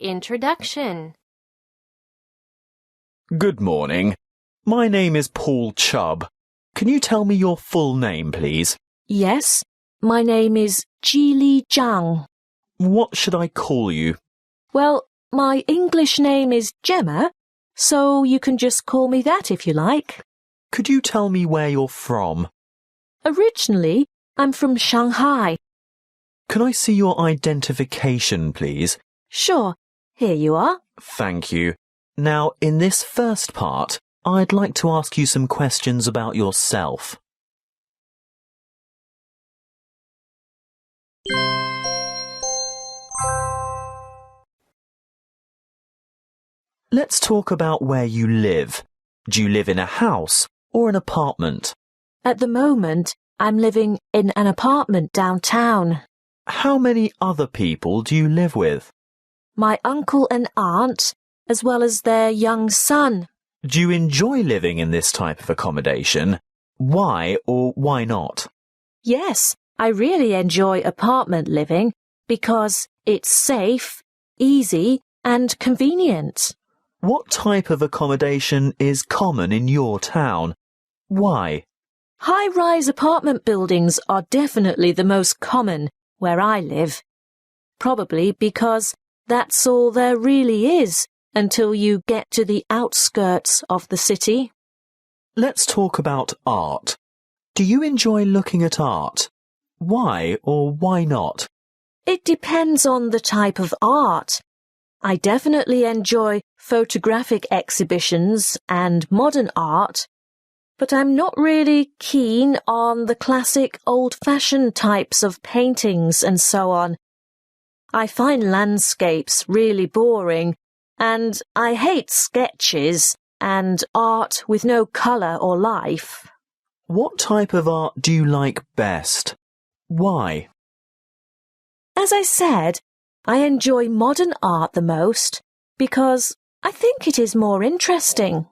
Introduction. Good morning. My name is Paul Chubb. Can you tell me your full name, please? Yes, my name is Jili Zhang. What should I call you? Well, my English name is Gemma, so you can just call me that if you like. Could you tell me where you're from? Originally, I'm from Shanghai. Can I see your identification, please? Sure, here you are. Thank you. Now, in this first part, I'd like to ask you some questions about yourself. Let's talk about where you live. Do you live in a house or an apartment? At the moment, I'm living in an apartment downtown. How many other people do you live with? My uncle and aunt, as well as their young son. Do you enjoy living in this type of accommodation? Why or why not? Yes, I really enjoy apartment living because it's safe, easy, and convenient. What type of accommodation is common in your town? Why? High-rise apartment buildings are definitely the most common where I live. Probably because that's all there really is until you get to the outskirts of the city. Let's talk about art. Do you enjoy looking at art? Why or why not? It depends on the type of art. I definitely enjoy photographic exhibitions and modern art, but I'm not really keen on the classic old-fashioned types of paintings and so on. I find landscapes really boring, and I hate sketches and art with no colour or life. What type of art do you like best? Why? As I said, I enjoy modern art the most because I think it is more interesting.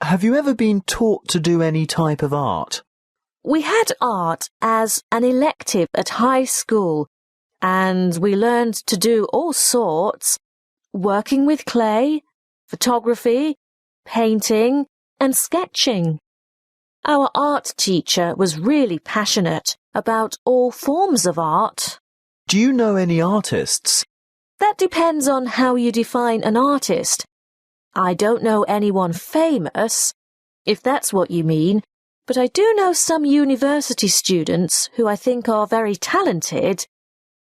Have you ever been taught to do any type of art? We had art as an elective at high school, and we learned to do all sorts, working with clay, photography, painting, and sketching. Our art teacher was really passionate about all forms of art. Do you know any artists? That depends on how you define an artist. I don't know anyone famous, if that's what you mean, but I do know some university students who I think are very talented.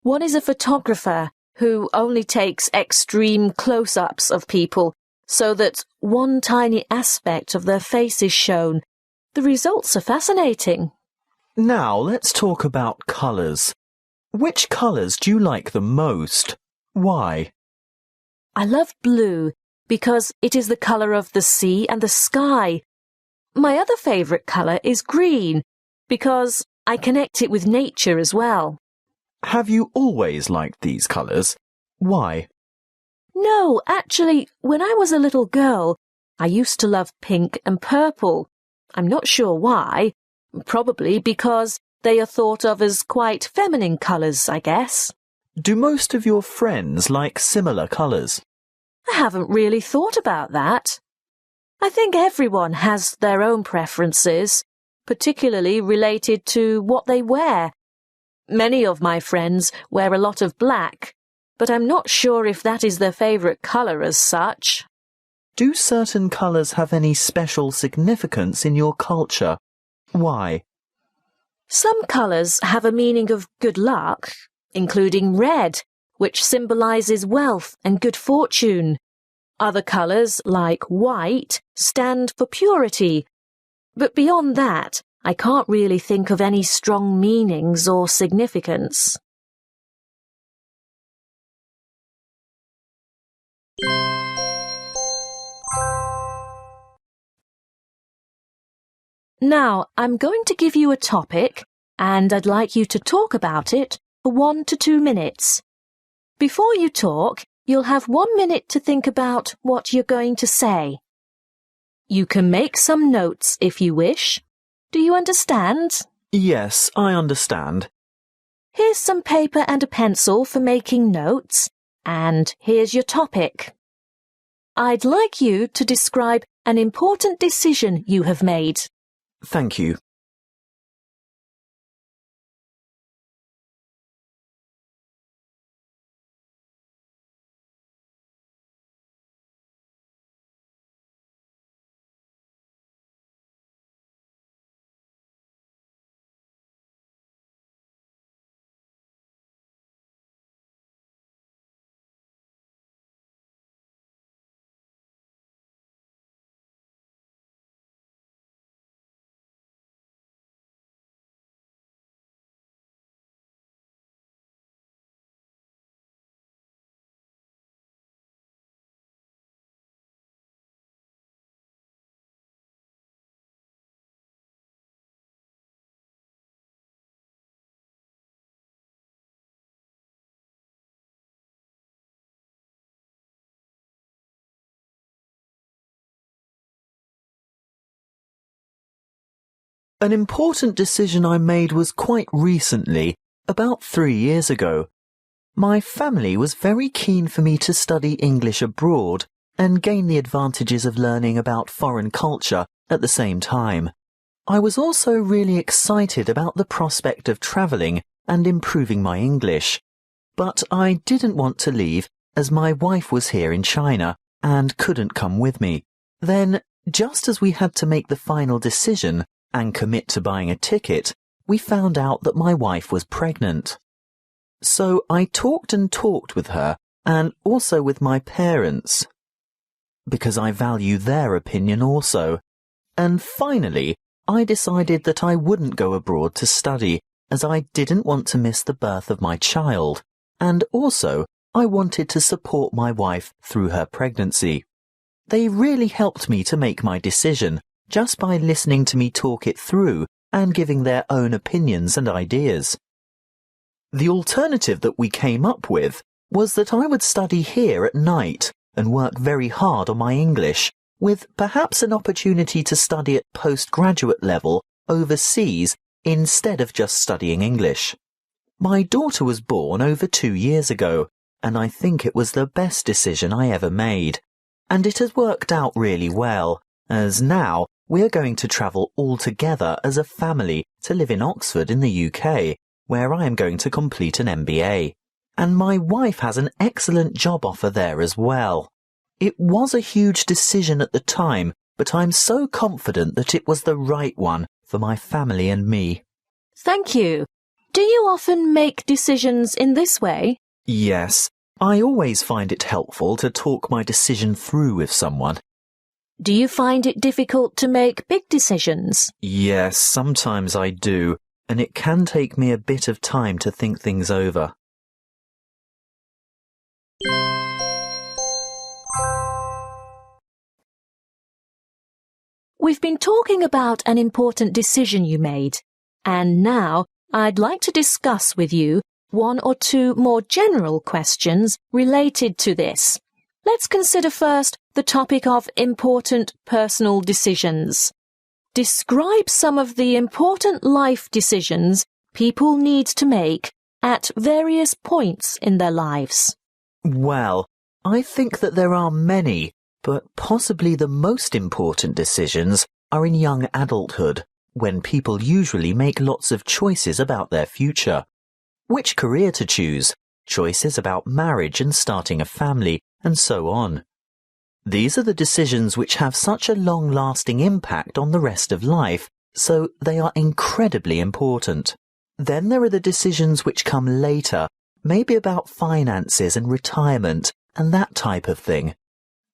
One is a photographer who only takes extreme close-ups of people so that one tiny aspect of their face is shown. The results are fascinating. Now let's talk about colours. Which colours do you like the most? Why? I love blue because it is the colour of the sea and the sky. My other favourite colour is green because I connect it with nature as well. Have you always liked these colours? Why? No, actually, when I was a little girl, I used to love pink and purple. I'm not sure why. Probably because they are thought of as quite feminine colours, I guess. Do most of your friends like similar colours? I haven't really thought about that. I think everyone has their own preferences, particularly related to what they wear. Many of my friends wear a lot of black, but I'm not sure if that is their favourite colour as such. Do certain colours have any special significance in your culture? Why? Some colours have a meaning of good luck, including red, which symbolises wealth and good fortune. Other colours, like white, stand for purity. But beyond that, I can't really think of any strong meanings or significance. Now, I'm going to give you a topic, and I'd like you to talk about it for 1 to 2 minutes. Before you talk, you'll have 1 minute to think about what you're going to say. You can make some notes if you wish. Do you understand? Yes, I understand. Here's some paper and a pencil for making notes, and here's your topic. I'd like you to describe an important decision you have made. Thank you. An important decision I made was quite recently, about 3 years ago. My family was very keen for me to study English abroad and gain the advantages of learning about foreign culture at the same time. I was also really excited about the prospect of travelling and improving my English. But I didn't want to leave as my wife was here in China and couldn't come with me. Then, just as we had to make the final decision and commit to buying a ticket, we found out that my wife was pregnant. So I talked and talked with her, and also with my parents, because I value their opinion also. And finally, I decided that I wouldn't go abroad to study, as I didn't want to miss the birth of my child, and also I wanted to support my wife through her pregnancy. They really helped me to make my decision, just by listening to me talk it through and giving their own opinions and ideas. The alternative that we came up with was that I would study here at night and work very hard on my English, with perhaps an opportunity to study at postgraduate level overseas instead of just studying English. My daughter was born over 2 years ago, and I think it was the best decision I ever made. And it has worked out really well, as now we are going to travel all together as a family to live in Oxford in the UK, where I am going to complete an MBA. And my wife has an excellent job offer there as well. It was a huge decision at the time, but I'm so confident that it was the right one for my family and me. Thank you. Do you often make decisions in this way? Yes, I always find it helpful to talk my decision through with someone. Do you find it difficult to make big decisions? Yes, sometimes I do, and it can take me a bit of time to think things over. We've been talking about an important decision you made, and now I'd like to discuss with you 1 or 2 more general questions related to this. Let's consider first the topic of important personal decisions. Describe some of the important life decisions people need to make at various points in their lives. Well, I think that there are many, but possibly the most important decisions are in young adulthood, when people usually make lots of choices about their future. Which career to choose, choices about marriage and starting a family, and so on. These are the decisions which have such a long-lasting impact on the rest of life, so they are incredibly important. Then there are the decisions which come later, maybe about finances and retirement and that type of thing.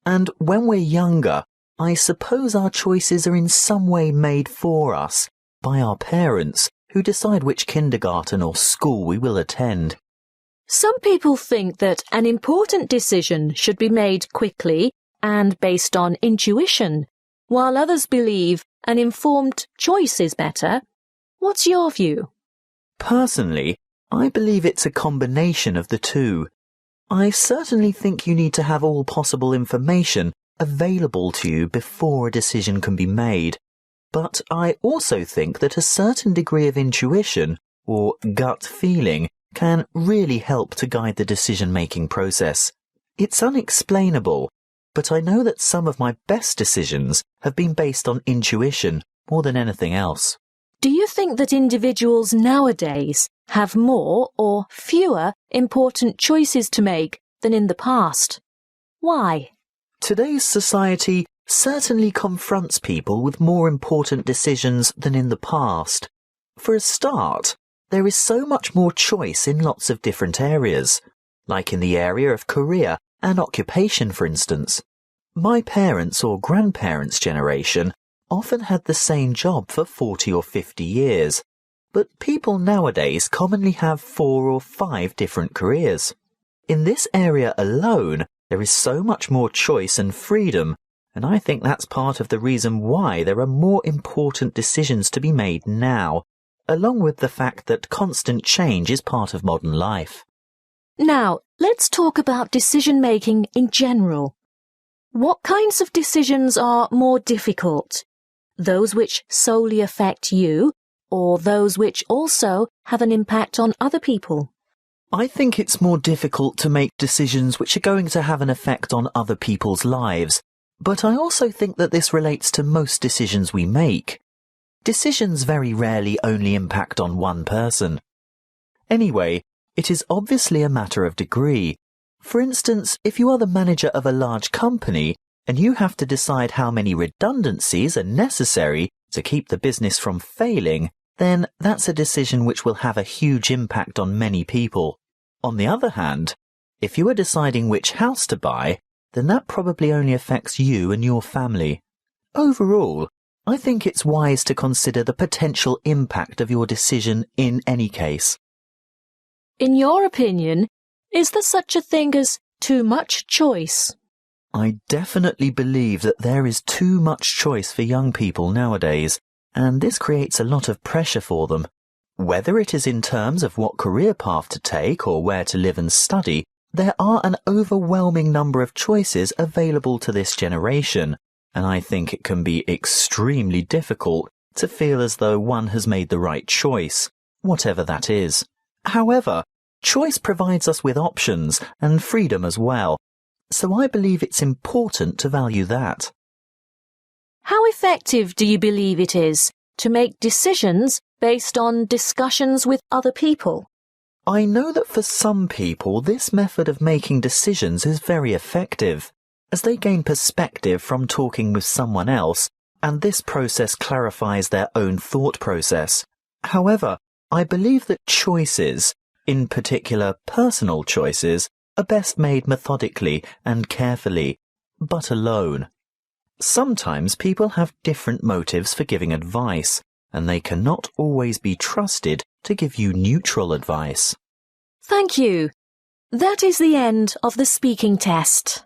And when we're younger, I suppose our choices are in some way made for us by our parents, who decide which kindergarten or school we will attend. Some people think that an important decision should be made quickly and based on intuition, while others believe an informed choice is better. What's your view? Personally, I believe it's a combination of the two. I certainly think you need to have all possible information available to you before a decision can be made. But I also think that a certain degree of intuition, or gut feeling, can really help to guide the decision-making process. It's unexplainable, but I know that some of my best decisions have been based on intuition more than anything else. Do you think that individuals nowadays have more or fewer important choices to make than in the past? Why? Today's society certainly confronts people with more important decisions than in the past. For a start, there is so much more choice in lots of different areas, like in the area of career and occupation, for instance. My parents' or grandparents' generation often had the same job for 40 or 50 years, but people nowadays commonly have 4 or 5 different careers. In this area alone, there is so much more choice and freedom, and I think that's part of the reason why there are more important decisions to be made now, along with the fact that constant change is part of modern life. Now, let's talk about decision-making in general. What kinds of decisions are more difficult? Those which solely affect you, or those which also have an impact on other people? I think it's more difficult to make decisions which are going to have an effect on other people's lives, but I also think that this relates to most decisions we make. Decisions very rarely only impact on one person. Anyway, it is obviously a matter of degree. For instance, if you are the manager of a large company and you have to decide how many redundancies are necessary to keep the business from failing, then that's a decision which will have a huge impact on many people. On the other hand, if you are deciding which house to buy, then that probably only affects you and your family. Overall, I think it's wise to consider the potential impact of your decision in any case. In your opinion, is there such a thing as too much choice? I definitely believe that there is too much choice for young people nowadays, and this creates a lot of pressure for them. Whether it is in terms of what career path to take or where to live and study, there are an overwhelming number of choices available to this generation, and I think it can be extremely difficult to feel as though one has made the right choice, whatever that is. However, choice provides us with options and freedom as well, so I believe it's important to value that. How effective do you believe it is to make decisions based on discussions with other people? I know that for some people this method of making decisions is very effective, as they gain perspective from talking with someone else, and this process clarifies their own thought process. However, I believe that choices, in particular personal choices, are best made methodically and carefully, but alone. Sometimes people have different motives for giving advice, and they cannot always be trusted to give you neutral advice. Thank you. That is the end of the speaking test.